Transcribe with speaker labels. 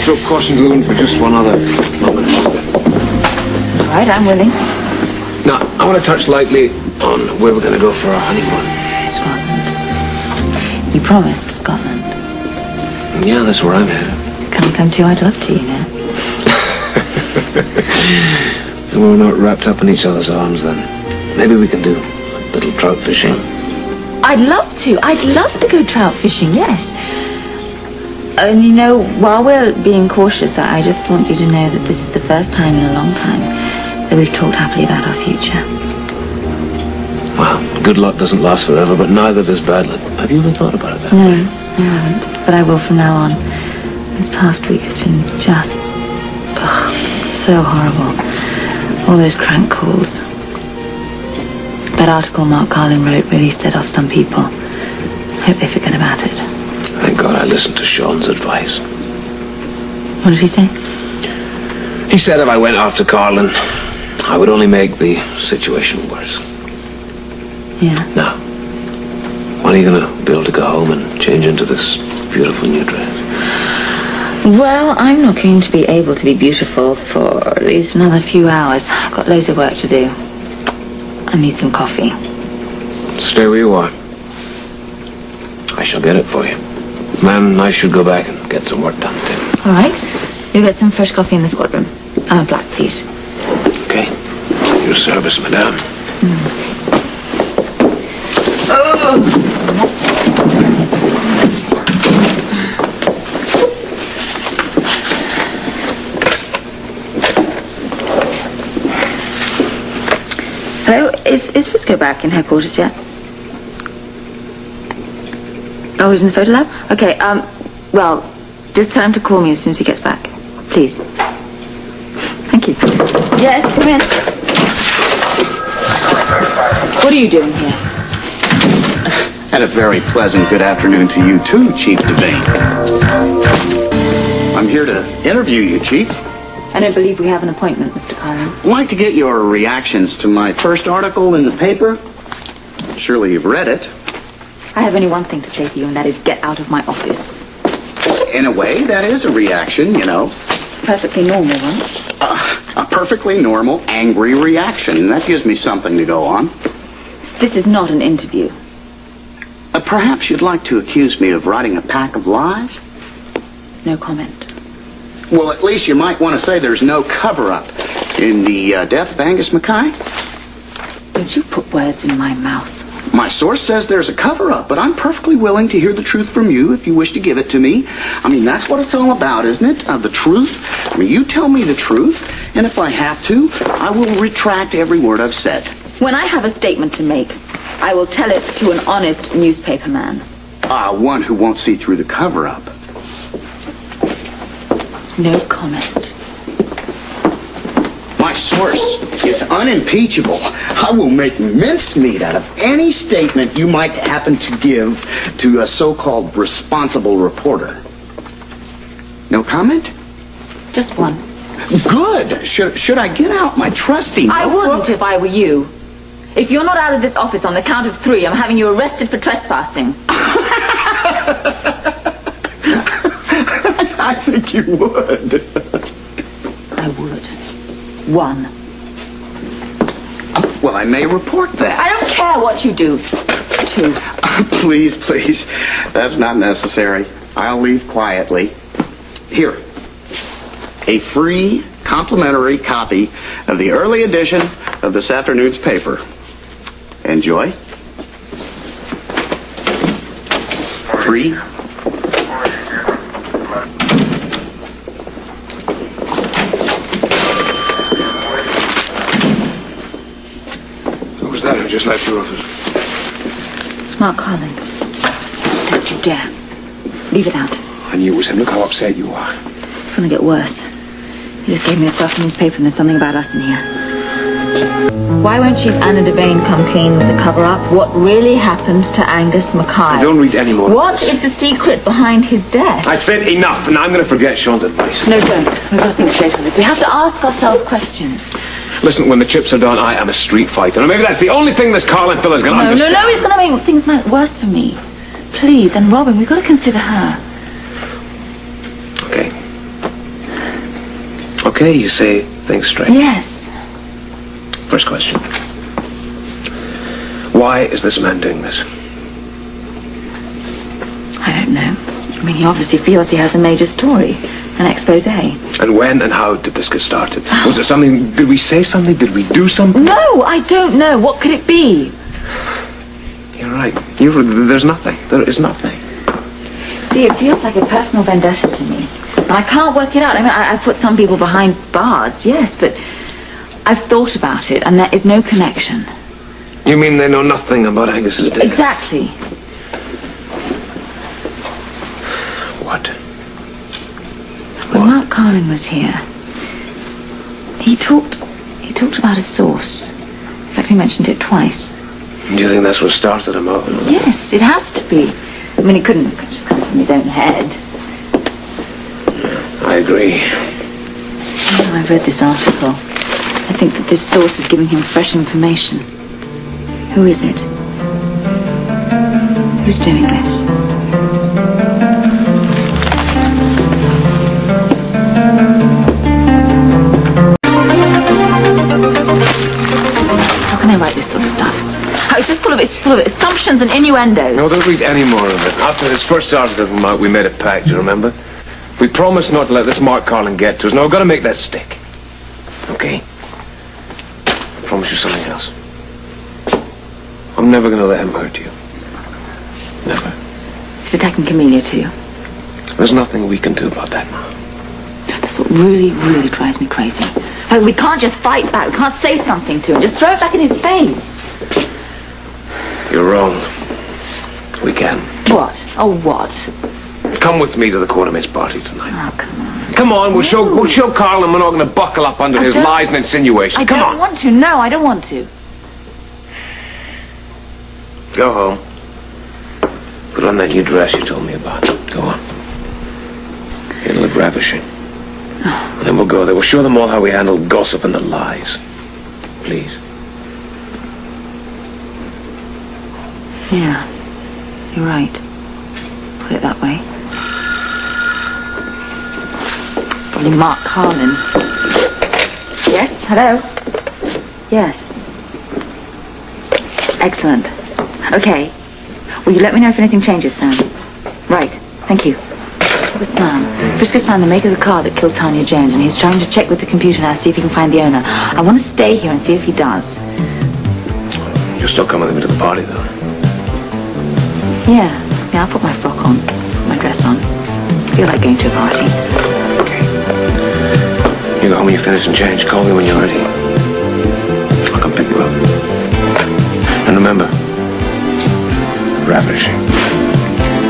Speaker 1: throw caution to the wind for just one other moment.
Speaker 2: All right, I'm willing.
Speaker 1: Now, I want to touch lightly on where we're going to go for our honeymoon.
Speaker 2: Scotland. You promised Scotland.
Speaker 1: Yeah, that's where I'm headed.
Speaker 2: Can I come too? I'd love to, you know.
Speaker 1: And we're not wrapped up in each other's arms, then. Maybe we can do a little trout fishing.
Speaker 2: I'd love to. I'd love to go trout fishing, yes. And you know, while we're being cautious, I just want you to know that this is the first time in a long time that we've talked happily about our future.
Speaker 1: Well, good luck doesn't last forever, but neither does bad luck. Have you ever thought about it that
Speaker 2: No,
Speaker 1: way?
Speaker 2: I haven't. But I will from now on. This past week has been just so horrible. All those crank calls. That article Mark Carlin wrote really set off some people. I hope they forget about it.
Speaker 1: Thank God I listened to Sean's advice.
Speaker 2: What did he say?
Speaker 1: He said if I went after Carlin, I would only make the situation worse.
Speaker 2: Yeah.
Speaker 1: Now, when are you going to be able to go home and change into this beautiful new dress?
Speaker 2: Well, I'm not going to be able to be beautiful for at least another few hours. I've got loads of work to do. I need some coffee.
Speaker 1: Stay where you are. I shall get it for you. Man, I should go back and get some work done, too.
Speaker 2: All right. You'll get some fresh coffee in the squad room. Black, please.
Speaker 1: Okay. Your service, madame.
Speaker 2: Oh! Hello, is Frisco back in headquarters yet? Oh, he's in the photo lab? Okay, well, just tell him to call me as soon as he gets back. Please. Thank you. Yes, come in. What are you doing here?
Speaker 3: And a very pleasant good afternoon to you too, Chief Devane. I'm here to interview you, Chief.
Speaker 2: I don't believe we have an appointment, Mr. Carlin.
Speaker 3: I'd like to get your reactions to my first article in the paper. Surely you've read it.
Speaker 2: I have only one thing to say to you, and that is get out of my office.
Speaker 3: In a way, that is a reaction, you know.
Speaker 2: Perfectly normal one.
Speaker 3: A perfectly normal, angry reaction. That gives me something to go on.
Speaker 2: This is not an interview.
Speaker 3: Perhaps you'd like to accuse me of writing a pack of lies?
Speaker 2: No comment.
Speaker 3: Well, at least you might want to say there's no cover-up in the death of Angus Mackay.
Speaker 2: Don't you put words in my mouth.
Speaker 3: My source says there's a cover-up, but I'm perfectly willing to hear the truth from you if you wish to give it to me. I mean, that's what it's all about, isn't it? The truth. I mean, you tell me the truth, and if I have to, I will retract every word I've said.
Speaker 2: When I have a statement to make, I will tell it to an honest newspaper man.
Speaker 3: One who won't see through the cover-up.
Speaker 2: No comment.
Speaker 3: My source is unimpeachable. I will make mincemeat out of any statement you might happen to give to a so-called responsible reporter. No comment?
Speaker 2: Just one.
Speaker 3: Good. Should I get out my trusty notebook?
Speaker 2: I wouldn't if I were you. If you're not out of this office on the count of 3, I'm having you arrested for trespassing.
Speaker 3: I think you would.
Speaker 2: I would. 1.
Speaker 3: Well, I may report that.
Speaker 2: I don't care what you do. 2.
Speaker 3: Please. That's not necessary. I'll leave quietly. Here. A free, complimentary copy of the early edition of this afternoon's paper. Enjoy. Free.
Speaker 1: Who's that who just left your office?
Speaker 2: Mark Carlin. Don't you dare. Leave it out.
Speaker 1: I knew it was him. Look how upset you are.
Speaker 2: It's going to get worse. He just gave me this afternoon's paper and there's something about us in here. Why won't Chief Anna Devane come clean with the cover-up? What really happened to Angus Mackay?
Speaker 1: Don't read any more.
Speaker 2: What is the secret behind his death?
Speaker 1: I said enough, and I'm going to forget Sean's advice.
Speaker 2: No, don't. We've got to think straight on this. We have to ask ourselves questions.
Speaker 1: Listen, when the chips are done, I am a street fighter. And maybe that's the only thing this Carlin fella's going to understand.
Speaker 2: No, he's going to make things worse for me. Please, and Robin, we've got to consider her.
Speaker 1: Okay. okay? You say things straight.
Speaker 2: Yes.
Speaker 1: First question. Why is this man doing this?
Speaker 2: I don't know. I mean, he obviously feels he has a major story, an expose.
Speaker 1: And when and how did this get started? Was it something, did we say something? Did we do something?
Speaker 2: No, I don't know. What could it be?
Speaker 1: You're right. There's nothing. There is nothing.
Speaker 2: See, it feels like a personal vendetta to me. And I can't work it out. I mean, I put some people behind bars, yes, but I've thought about it, and there is no connection.
Speaker 1: You mean they know nothing about Angus's death?
Speaker 2: Exactly.
Speaker 1: What?
Speaker 2: When Mark Carlin was here, he talked about a source. In fact, he mentioned it twice.
Speaker 1: Do you think that's what started him out?
Speaker 2: Yes, it has to be. I mean, it couldn't just come from his own head.
Speaker 1: I agree.
Speaker 2: Oh, I've read this article. I think that this source is giving him fresh information. Who is it? Who's doing this? How can I write this sort of stuff? It's just full of assumptions and innuendos.
Speaker 1: No, don't read any more of it. After his first article came out, we made a pact, you remember? We promised not to let this Mark Carlin get to us. Now, we've got to make that stick. Okay? I promise you something else. I'm never going to let him hurt you. Never.
Speaker 2: He's attacking Camellia too.
Speaker 1: There's nothing we can do about that now.
Speaker 2: That's what really, really drives me crazy. Like, we can't just fight back. We can't say something to him. Just throw it back in his face.
Speaker 1: You're wrong. We can.
Speaker 2: What? Oh, what?
Speaker 1: Come with me to the Quartermates party tonight.
Speaker 2: Oh, come on.
Speaker 1: Come on, we'll show Carlin we're not going to buckle up under his lies and insinuations. Come on.
Speaker 2: I don't want to. No, I don't want to.
Speaker 1: Go home. Put on that new dress you told me about. Go on. It'll look ravishing. And then we'll go there. We'll show them all how we handle gossip and the lies. Please.
Speaker 2: Yeah, you're right. Put it that way. Probably Mark Carlin. Yes, hello? Yes. Excellent. Okay. Will you let me know if anything changes, Sam? Right. Thank you. With Sam, Briscoe's found the make of the car that killed Tanya Jones, and he's trying to check with the computer now, see if he can find the owner. I want to stay here and see if he does.
Speaker 1: You're still coming with me to the party, though?
Speaker 2: Yeah, I'll put my frock on, put my dress on. I feel like going to a party.
Speaker 1: Okay. You go home when you finish and change. Call me when you're ready. I'll come pick you up. And remember, ravishing.